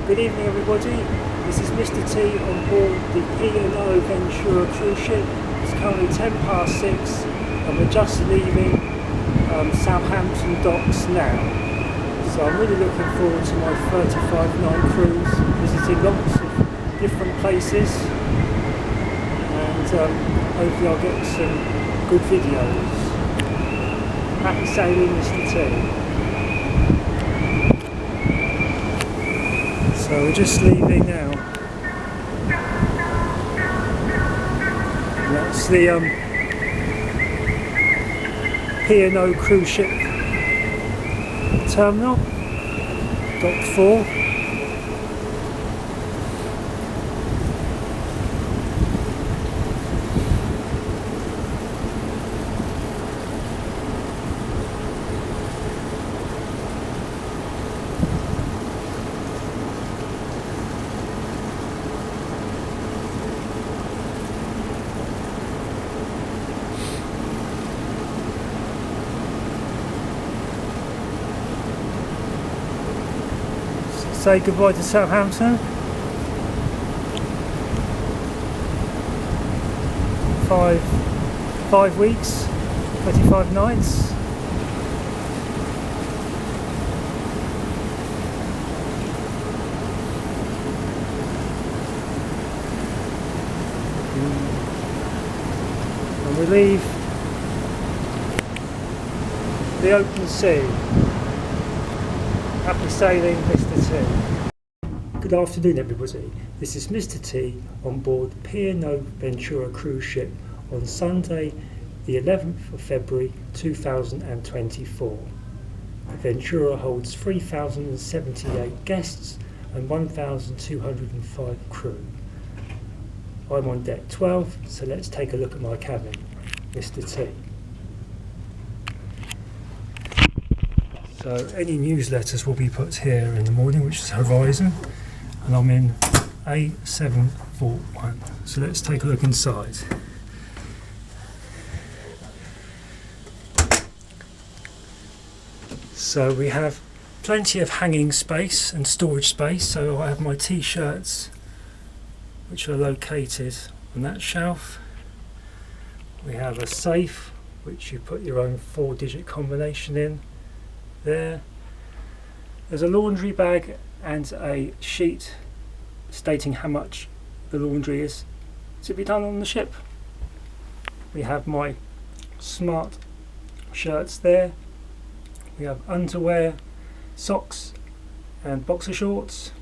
Good evening everybody, this is Mr. T on board the P&O Ventura Cruise ship. It's currently 6:10 and we're just leaving Southampton docks now. So I'm really looking forward to my 35-night cruise, visiting lots of different places, and hopefully I'll get some good videos. Happy sailing, Mr. T. So we're just leaving now. And that's the P&O cruise ship terminal, dock 4. Say goodbye to Southampton. 5 weeks, 25 nights. And we leave the open sea. Happy sailing, Mr. T. Good afternoon everybody, this is Mr. T on board P&O Ventura Cruise ship on Sunday the 11th of February 2024. The Ventura holds 3,078 guests and 1,205 crew. I'm on deck 12, so let's take a look at my cabin, Mr. T. So any newsletters will be put here in the morning, which is Horizon, and I'm in A741. So let's take a look inside. So we have plenty of hanging space and storage space. So I have my t-shirts, which are located on that shelf. We have a safe, which you put your own 4-digit combination in. There's a laundry bag and a sheet stating how much the laundry is to be done on the ship. We have my smart shirts there. We have underwear, socks and boxer shorts.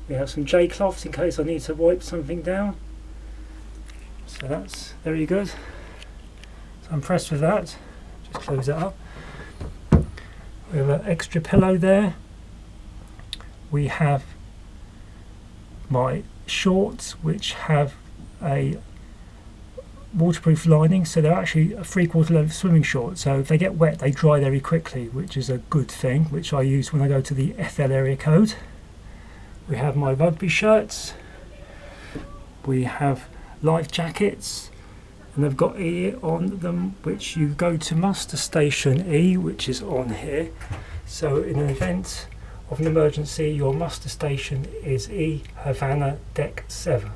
We have some J cloths in case I need to wipe something down. So that's very good. So I'm impressed with that. Just close it up. We have an extra pillow there. We have my shorts, which have a waterproof lining, so they're actually a 3/4 load of swimming shorts, so if they get wet they dry very quickly, which is a good thing, which I use when I go to the FL area code. We have my rugby shirts. We have life jackets, and they've got E on them, which you go to muster station E, which is on here. So in an event of an emergency, your muster station is E Havana deck 7.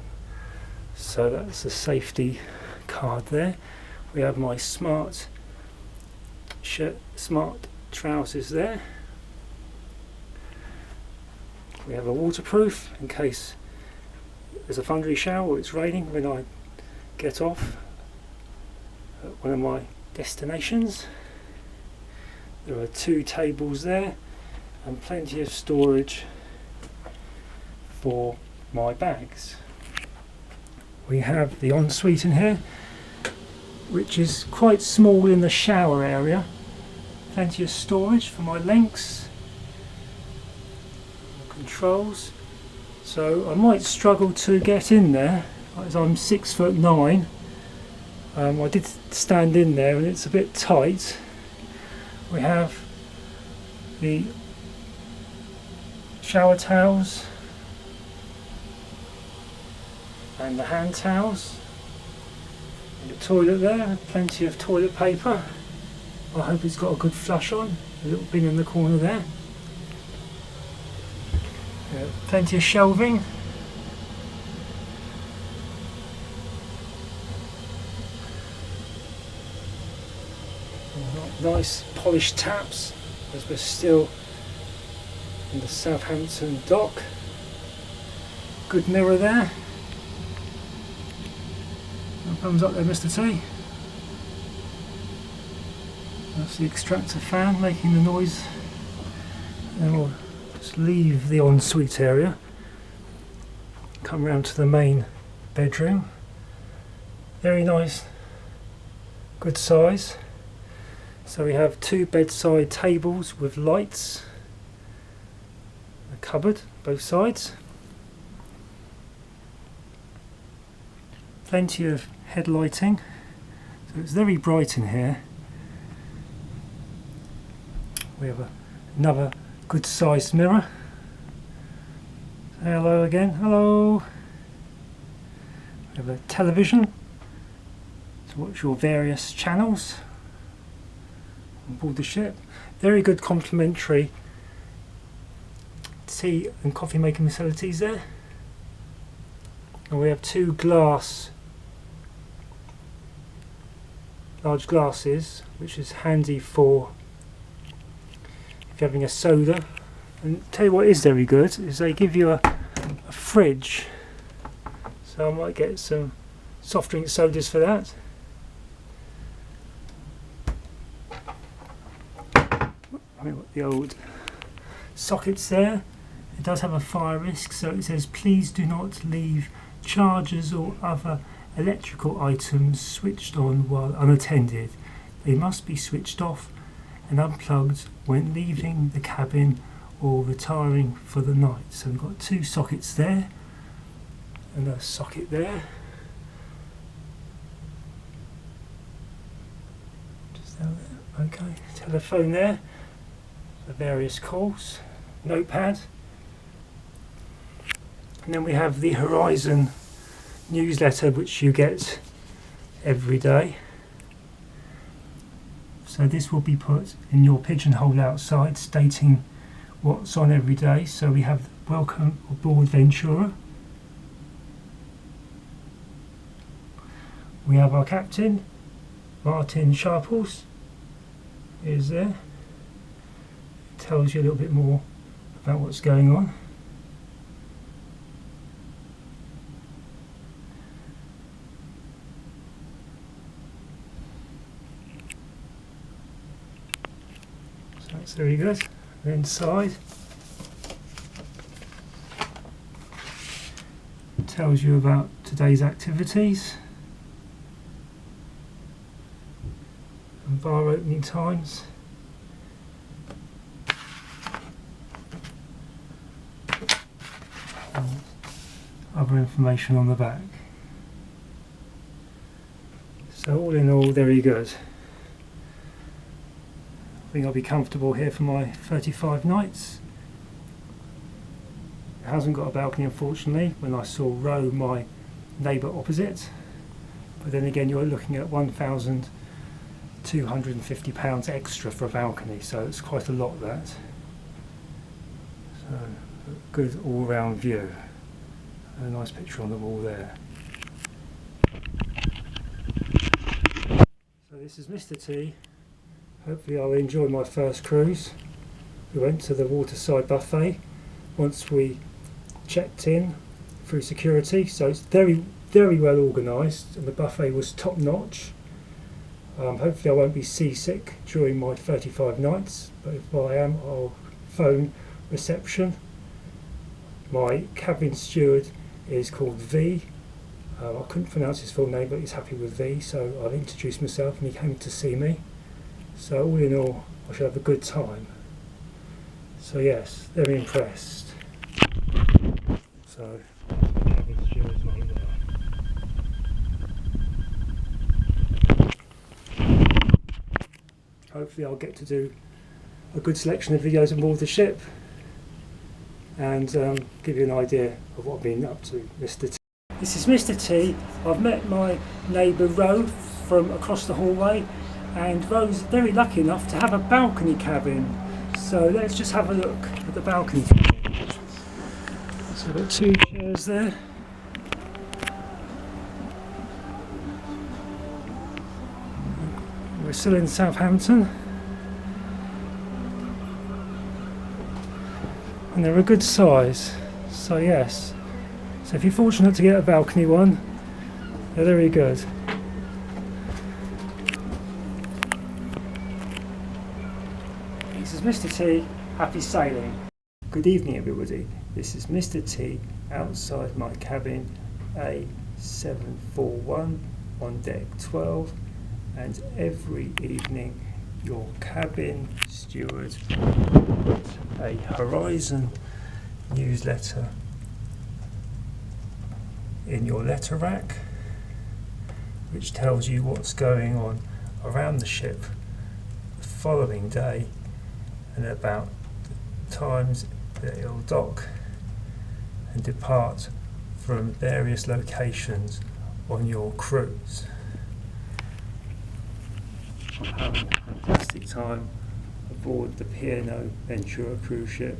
So that's a safety card there. We have my smart shirt, smart trousers there. We have a waterproof in case there's a thundery shower or it's raining when I get off at one of my destinations. There are 2 tables there and plenty of storage for my bags. We have the ensuite in here, which is quite small in the shower area. Plenty of storage for my links, controls. So I might struggle to get in there as I'm 6'9". I did stand in there and it's a bit tight. We have the shower towels and the hand towels. And the toilet there, plenty of toilet paper. I hope it's got a good flush on. A little bin in the corner there. Plenty of shelving. Nice polished taps as we're still in the Southampton dock. Good mirror there. No thumbs up there, Mr. T. That's the extractor fan making the noise. And we'll just leave the ensuite area. Come round to the main bedroom. Very nice, good size. So we have two bedside tables with lights, a cupboard both sides, plenty of head lighting, so it's very bright in here. We have another good sized mirror. Say hello again, hello. We have a television to watch your various channels on board the ship. Very good complimentary tea and coffee making facilities there. And we have two large glasses, which is handy for if you're having a soda. And tell you what is very good is they give you a fridge, so I might get some soft drink sodas for that. The old sockets there. It does have a fire risk, so it says please do not leave chargers or other electrical items switched on while unattended. They must be switched off and unplugged when leaving the cabin or retiring for the night. So we've got two sockets there and a socket there. Just down there. Okay, telephone there. Various calls, notepad, and then we have the Horizon newsletter which you get every day. So this will be put in your pigeonhole outside stating what's on every day. So we have welcome aboard Ventura. We have our captain, Martin Sharples, is there. Tells you a little bit more about what's going on. So that's very good. And inside tells you about today's activities and bar opening times. Other information on the back. So all in all, very good. I think I'll be comfortable here for my 35 nights. It hasn't got a balcony, unfortunately, when I saw Roe, my neighbour opposite. But then again, you're looking at £1,250 extra for a balcony, so it's quite a lot, that. So a good all-round view. A nice picture on the wall there. So this is Mr. T. Hopefully I'll enjoy my first cruise. We went to the waterside buffet once we checked in through security, so it's very well organised and the buffet was top notch. Hopefully I won't be seasick during my 35 nights, but if I am, I'll phone reception. My cabin steward is called V. I couldn't pronounce his full name, but he's happy with V, so I've introduced myself and he came to see me. So all in all, I should have a good time. So yes, very impressed. So, cabin steward's name there. Hopefully I'll get to do a good selection of videos on board the ship and give you an idea of what I've been up to. Mr. T. This is Mr. T. I've met my neighbour Ro from across the hallway, and Ro's very lucky enough to have a balcony cabin. So let's just have a look at the balcony cabin. So we've got 2 chairs there. We're still in Southampton, and they're a good size, so yes. So if you're fortunate to get a balcony one, they're very good. This is Mr. T, happy sailing. Good evening everybody, this is Mr. T outside my cabin A741 on deck 12, and every evening your cabin steward puts a Horizon newsletter in your letter rack, which tells you what's going on around the ship the following day and about the times that it'll dock and depart from various locations on your cruise. I'm having a fantastic time aboard the P&O Ventura cruise ship.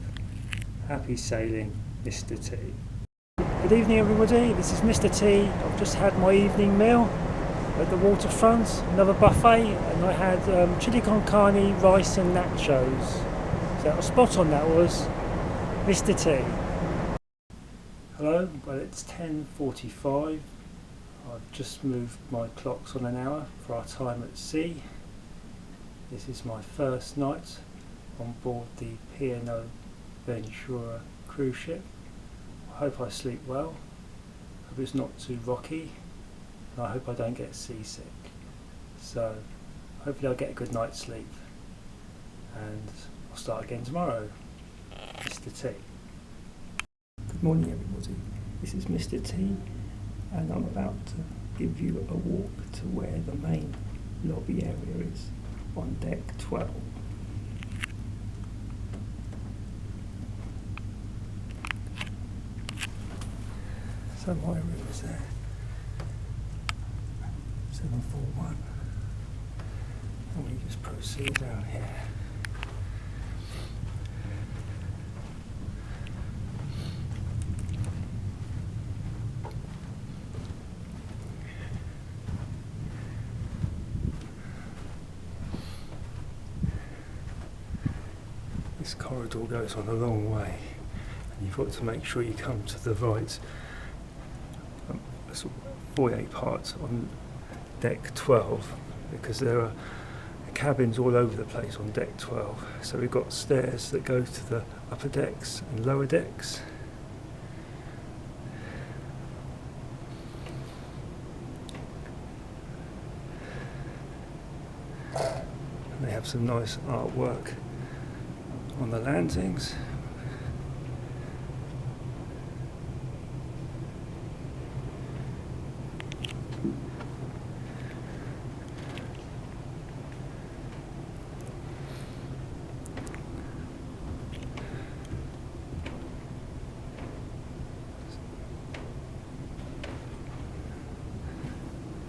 Happy sailing, Mr. T. Good evening everybody, this is Mr. T. I've just had my evening meal at the waterfront, another buffet, and I had chili con carne, rice and nachos. So a spot on that was Mr. T. Hello, well it's 10:45. I've just moved my clocks on an hour for our time at sea. This is my first night on board the P&O Ventura cruise ship. I hope I sleep well, hope it's not too rocky, and I hope I don't get seasick. So hopefully I'll get a good night's sleep, and I'll start again tomorrow. Mr. T. Good morning everybody, this is Mr. T, and I'm about to give you a walk to where the main lobby area is on deck 12. So my room is there, 741, and we just proceed down here. This corridor goes on a long way, and you've got to make sure you come to the right sort of foyer part on deck 12, because there are cabins all over the place on deck 12. So we've got stairs that go to the upper decks and lower decks. And they have some nice artwork on the landings.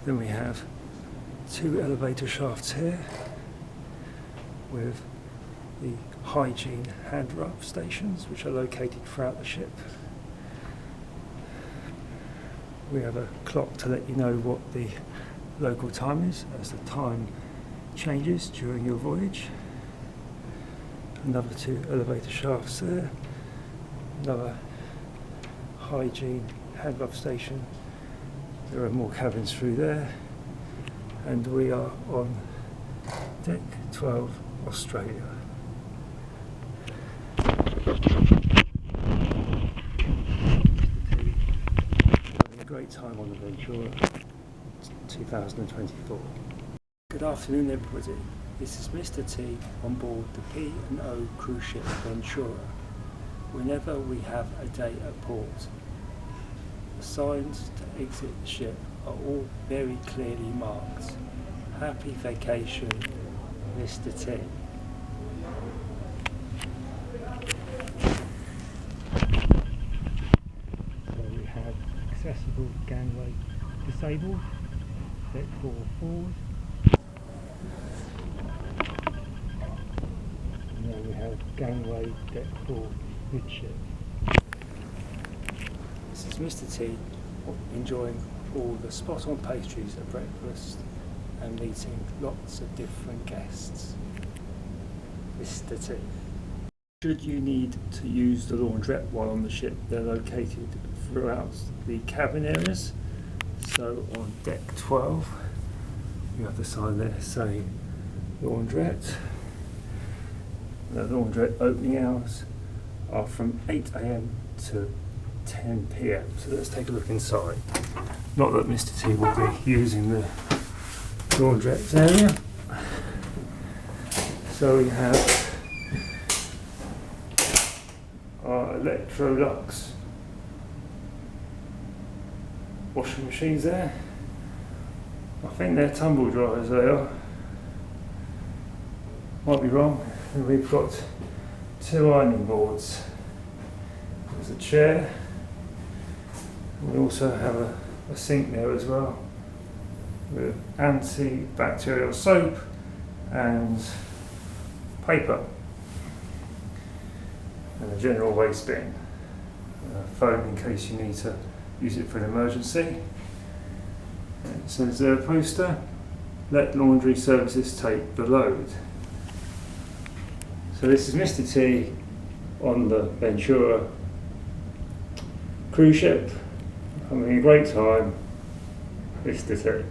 Then we have 2 elevator shafts here with the hygiene hand rub stations, which are located throughout the ship. We have a clock to let you know what the local time is as the time changes during your voyage. Another 2 elevator shafts there, another hygiene hand rub station. There are more cabins through there, and we are on deck 12, Australia. Having a great time on the Ventura 2024. Good afternoon everybody, this is Mr. T on board the P&O cruise ship Ventura. Whenever we have a day at port, the signs to exit the ship are all very clearly marked. Happy vacation, Mr. T. So we have accessible gangway disabled, deck 4 forward. And then we have gangway deck 4 midship. This is Mr. T enjoying all the spot on pastries at breakfast and meeting lots of different guests. Mr. T. Should you need to use the laundrette while on the ship, they're located throughout the cabin areas. So on deck 12, you have the sign there saying laundrette. The laundrette opening hours are from 8 AM to 10 PM. So let's take a look inside. Not that Mr. T will be using the laundrette area. So we have our Electrolux washing machines there. I think they're tumble dryers, they are. Might be wrong. And we've got 2 ironing boards. There's a chair. We also have a sink there as well, with antibacterial soap and paper, and a general waste bin. A phone in case you need to use it for an emergency. It says there a poster, let laundry services take the load. So this is Mr. T on the Ventura cruise ship, having a great time. Mr. T.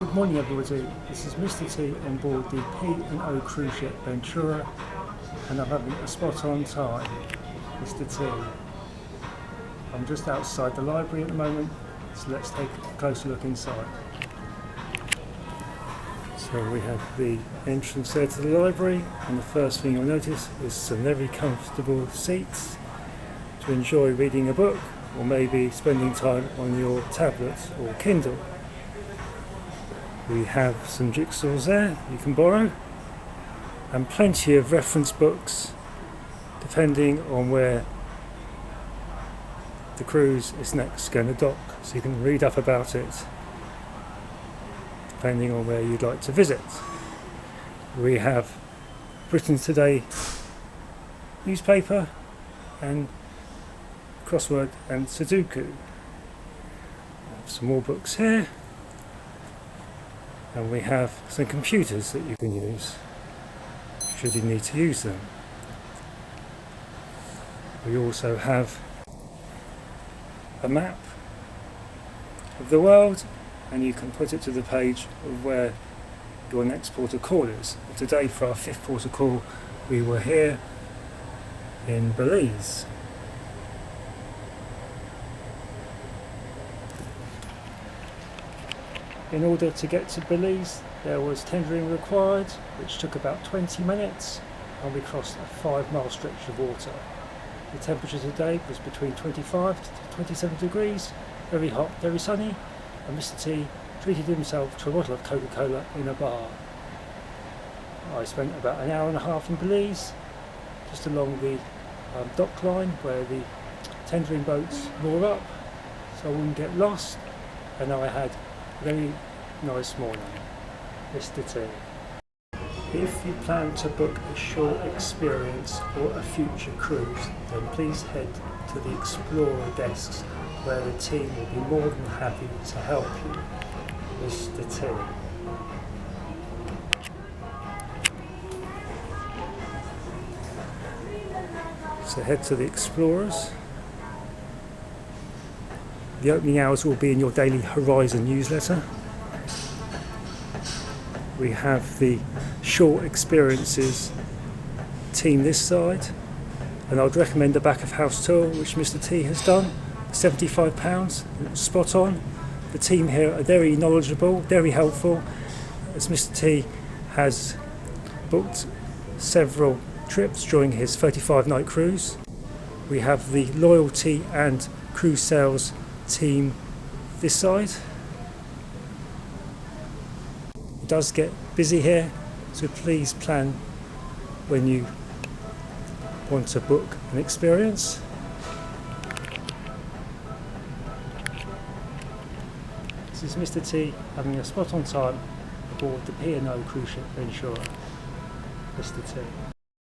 Good morning everybody, this is Mr. T on board the P&O cruise ship Ventura, and I'm having a spot on time. Mr. T. I'm just outside the library at the moment, so let's take a closer look inside. So we have the entrance there to the library, and the first thing you'll notice is some very comfortable seats to enjoy reading a book or maybe spending time on your tablet or Kindle. We have some jigsaws there you can borrow, and plenty of reference books depending on where the cruise is next going to dock, so you can read up about it depending on where you'd like to visit. We have Britain Today newspaper and crossword and Sudoku. We have some more books here, and we have some computers that you can use should you need to use them. We also have a map of the world, and you can put it to the page of where your next port of call is. Today, for our 5th port of call, we were here in Belize. In order to get to Belize, there was tendering required, which took about 20 minutes, and we crossed a 5-mile stretch of water. The temperature today was between 25 to 27 degrees, very hot, very sunny, and Mr. T treated himself to a bottle of Coca-Cola in a bar. I spent about an hour and a half in Belize, just along the dock line where the tendering boats moor up, so I wouldn't get lost, and I had a very nice morning. Mr. T. If you plan to book a short experience or a future cruise, then please head to the Explorer desks, where the team will be more than happy to help you. Mr. T. So head to the Explorers. The opening hours will be in your daily Horizon newsletter. We have the short experiences team this side, and I'd recommend the back of house tour which Mr. T has done. £75, it was spot on. The team here are very knowledgeable, very helpful, as Mr. T has booked several trips during his 35-night cruise. We have the loyalty and cruise sales team this side. It does get busy here, so please plan when you want to book an experience. This is Mr. T having a spot on time aboard the P&O cruise ship Ventura. Mr. T.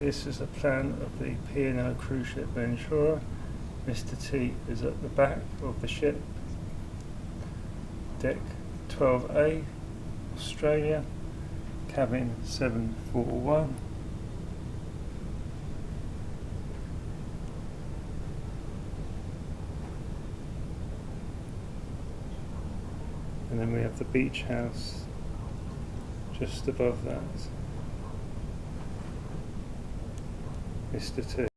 This is a plan of the P&O cruise ship Ventura. Mr. T is at the back of the ship. Deck 12A, Australia, cabin 741. And then we have the beach house just above that. Mr. T.